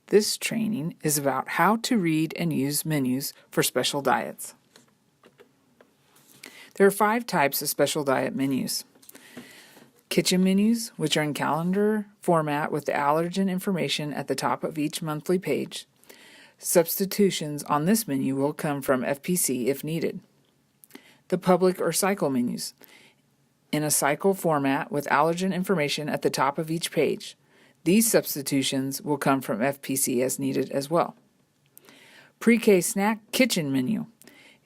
This training is about how to read and use menus for special diets. There are 5 types of special diet menus. Kitchen menus, which are in calendar format with the allergen information at the top of each monthly page. Substitutions on this menu will come from FPC if needed. The public or cycle menus, in a cycle format with allergen information at the top of each page. These substitutions will come from FPC as needed as well. Pre-K snack kitchen menu.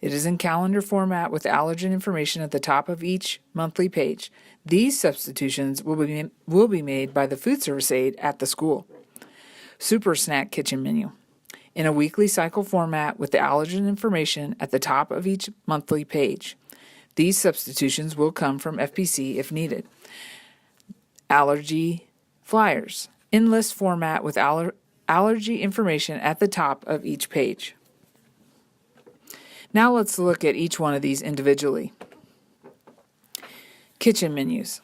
It is in calendar format with allergen information at the top of each monthly page. These substitutions will be made by the food service aide at the school. Super snack kitchen menu. In a weekly cycle format with the allergen information at the top of each monthly page. These substitutions will come from FPC if needed. Allergy flyers, in list format with allergy information at the top of each page. Now let's look at each one of these individually. Kitchen menus.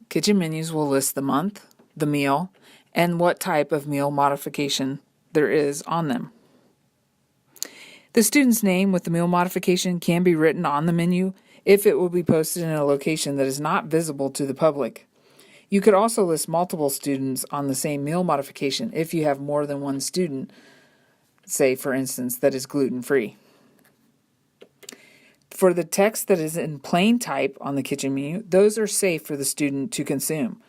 Kitchen menus will list the month, the meal, and what type of meal modification there is on them. The student's name with the meal modification can be written on the menu if it will be posted in a location that is not visible to the public. You could also list multiple students on the same meal modification if you have more than one student, say for instance, that is gluten-free. For the text that is in plain type on the kitchen menu, those are safe for the student to consume.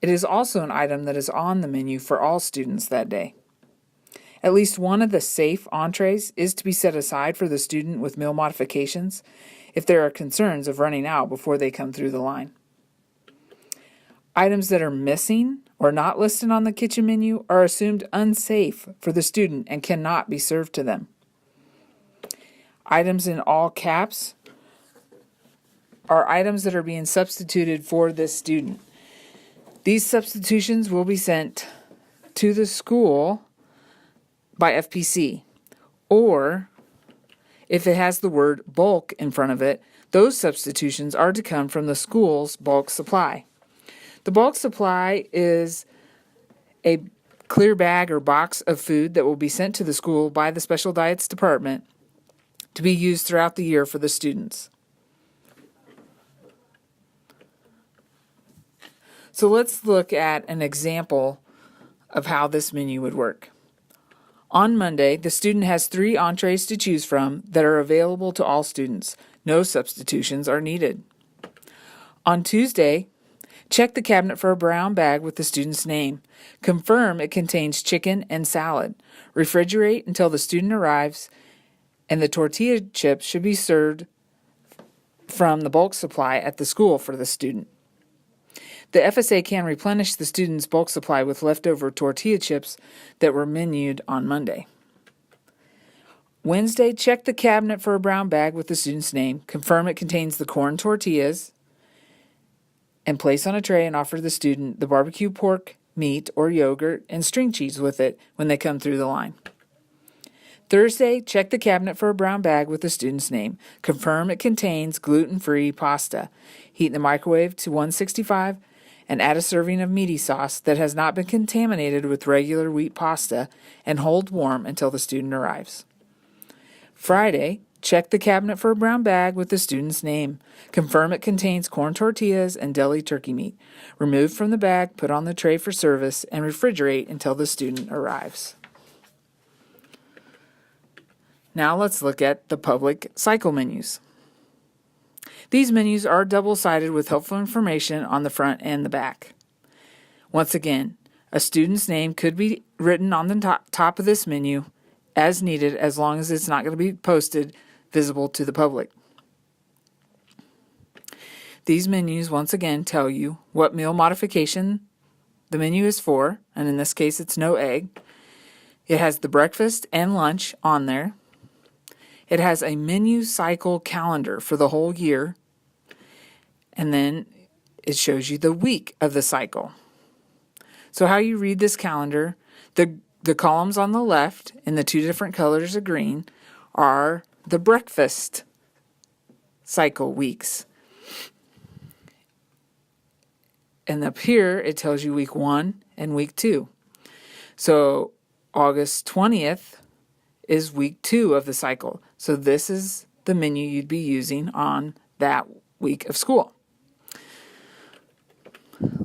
It is also an item that is on the menu for all students that day. At least one of the safe entrees is to be set aside for the student with meal modifications if there are concerns of running out before they come through the line. Items that are missing or not listed on the kitchen menu are assumed unsafe for the student and cannot be served to them. Items in all caps are items that are being substituted for this student. These substitutions will be sent to the school by FPC, or if it has the word bulk in front of it, those substitutions are to come from the school's bulk supply. The bulk supply is a clear bag or box of food that will be sent to the school by the Special Diets Department to be used throughout the year for the students. So let's look at an example of how this menu would work. On Monday, the student has 3 entrees to choose from that are available to all students. No substitutions are needed. On Tuesday, check the cabinet for a brown bag with the student's name. Confirm it contains chicken and salad. Refrigerate until the student arrives, and the tortilla chips should be served from the bulk supply at the school for the student. The FSA can replenish the student's bulk supply with leftover tortilla chips that were menued on Monday. Wednesday, check the cabinet for a brown bag with the student's name. Confirm it contains the corn tortillas, and place on a tray and offer the student the barbecue pork, meat, or yogurt and string cheese with it when they come through the line. Thursday, check the cabinet for a brown bag with the student's name. Confirm it contains gluten-free pasta. Heat in the microwave to 165 and add a serving of meaty sauce that has not been contaminated with regular wheat pasta and hold warm until the student arrives. Friday, check the cabinet for a brown bag with the student's name. Confirm it contains corn tortillas and deli turkey meat. Remove from the bag, put on the tray for service, and refrigerate until the student arrives. Now let's look at the public cycle menus. These menus are double-sided with helpful information on the front and the back. Once again, a student's name could be written on the top of this menu as needed, as long as it's not going to be posted visible to the public. These menus once again tell you what meal modification the menu is for, and in this case it's no egg. It has the breakfast and lunch on there. It has a menu cycle calendar for the whole year, and then it shows you the week of the cycle. So how you read this calendar, the columns on the left in the 2 different colors of green are the breakfast cycle weeks. And up here, it tells you week 1 and week 2. So August 20th is week 2 of the cycle. So this is the menu you'd be using on that week of school.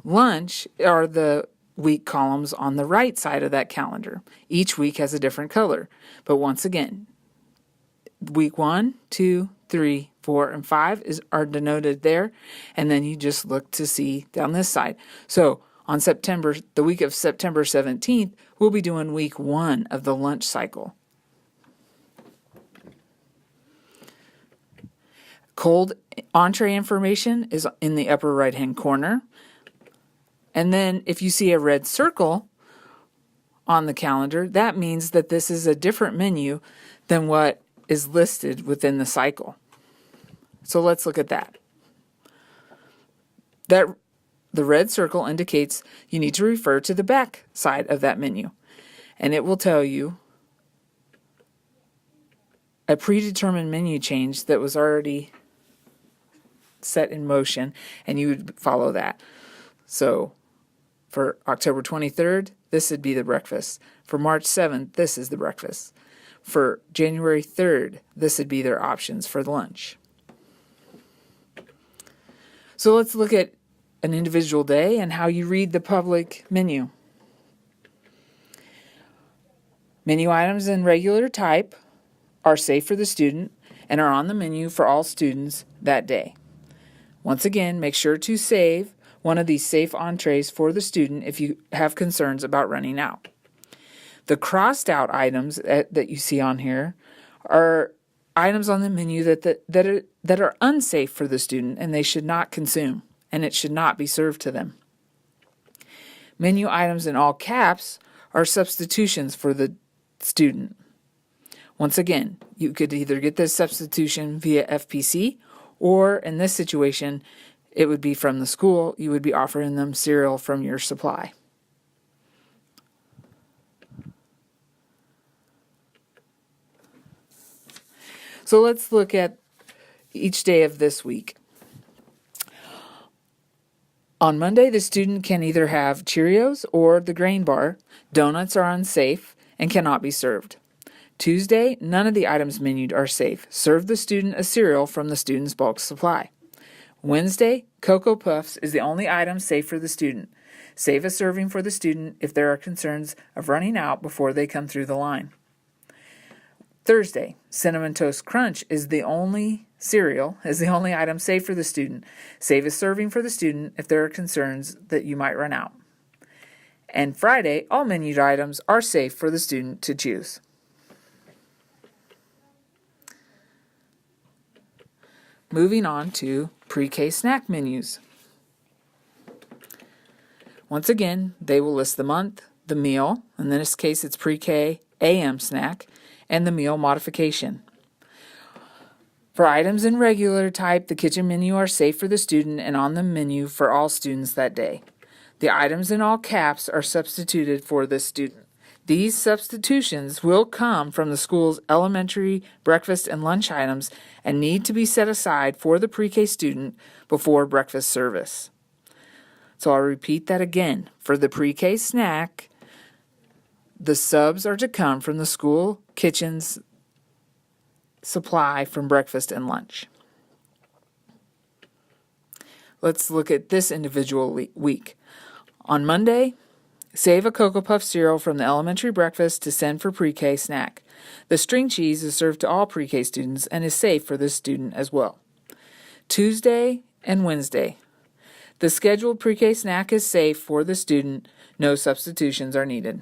Lunch are the week columns on the right side of that calendar. Each week has a different color. But once again, week 1, 2, 3, 4, and 5 are denoted there. And then you just look to see down this side. So on the week of September 17th, we'll be doing week 1 of the lunch cycle. Cold entree information is in the upper right-hand corner. And then if you see a red circle on the calendar, that means that this is a different menu than what is listed within the cycle. So let's look at that. The red circle indicates you need to refer to the back side of that menu, and it will tell you a predetermined menu change that was already set in motion, and you would follow that. So for October 23rd, this would be the breakfast. For March 7th, this is the breakfast. For January 3rd, this would be their options for lunch. So let's look at an individual day and how you read the public menu. Menu items in regular type are safe for the student and are on the menu for all students that day. Once again, make sure to save one of these safe entrees for the student if you have concerns about running out. The crossed out items that you see on here are items on the menu that are unsafe for the student and they should not consume, and it should not be served to them. Menu items in all caps are substitutions for the student. Once again, you could either get this substitution via FPC, or in this situation, it would be from the school. You would be offering them cereal from your supply. So let's look at each day of this week. On Monday, the student can either have Cheerios or the grain bar. Donuts are unsafe and cannot be served. Tuesday, none of the items menued are safe. Serve the student a cereal from the student's bulk supply. Wednesday, Cocoa Puffs is the only item safe for the student. Save a serving for the student if there are concerns of running out before they come through the line. Thursday, Cinnamon Toast Crunch is the only item safe for the student. Save a serving for the student if there are concerns that you might run out. And Friday, all menued items are safe for the student to choose. Moving on to pre-K snack menus. Once again, they will list the month, the meal, in this case it's pre-K AM snack, and the meal modification. For items in regular type, the kitchen menu are safe for the student and on the menu for all students that day. The items in all caps are substituted for the student. These substitutions will come from the school's elementary breakfast and lunch items and need to be set aside for the pre-K student before breakfast service. So I'll repeat that again. For the pre-K snack, the subs are to come from the school kitchen's supply from breakfast and lunch. Let's look at this individual week. On Monday, save a Cocoa Puff cereal from the elementary breakfast to send for pre-K snack. The string cheese is served to all pre-K students and is safe for this student as well. Tuesday and Wednesday, the scheduled pre-K snack is safe for the student. No substitutions are needed.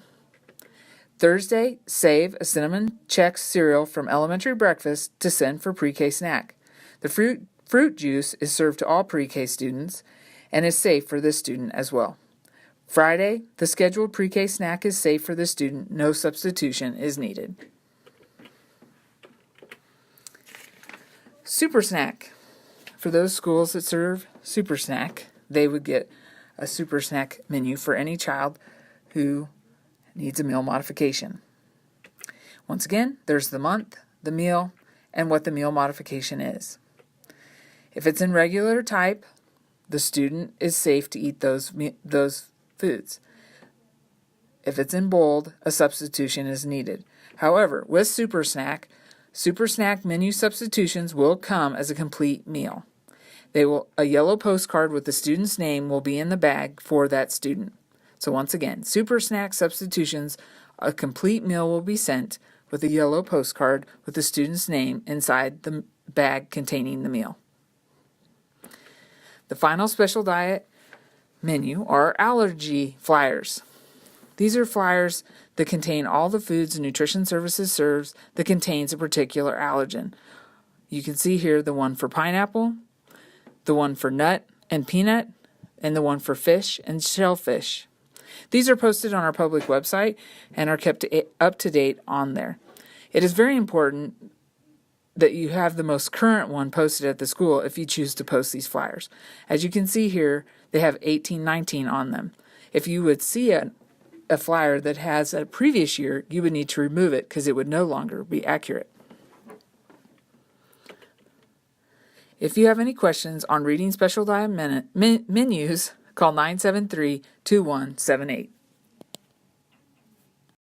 Thursday, save a Cinnamon Chex cereal from elementary breakfast to send for pre-K snack. The fruit juice is served to all pre-K students and is safe for this student as well. Friday, the scheduled pre-K snack is safe for the student. No substitution is needed. Super snack. For those schools that serve super snack, they would get a super snack menu for any child who needs a meal modification. Once again, there's the month, the meal, and what the meal modification is. If it's in regular type, the student is safe to eat those foods. If it's in bold, a substitution is needed. However, with Super Snack menu substitutions will come as a complete meal. A yellow postcard with the student's name will be in the bag for that student. So once again, Super Snack substitutions, a complete meal will be sent with a yellow postcard with the student's name inside the bag containing the meal. The final special diet menu are allergy flyers. These are flyers that contain all the foods and nutrition services serves that contains a particular allergen. You can see here the one for pineapple, the one for nut and peanut, and the one for fish and shellfish. These are posted on our public website and are kept up to date on there. It is very important that you have the most current one posted at the school if you choose to post these flyers. As you can see here, they have 1819 on them. If you would see a flyer that has a previous year, you would need to remove it because it would no longer be accurate. If you have any questions on reading special diet menus, call 973-2178.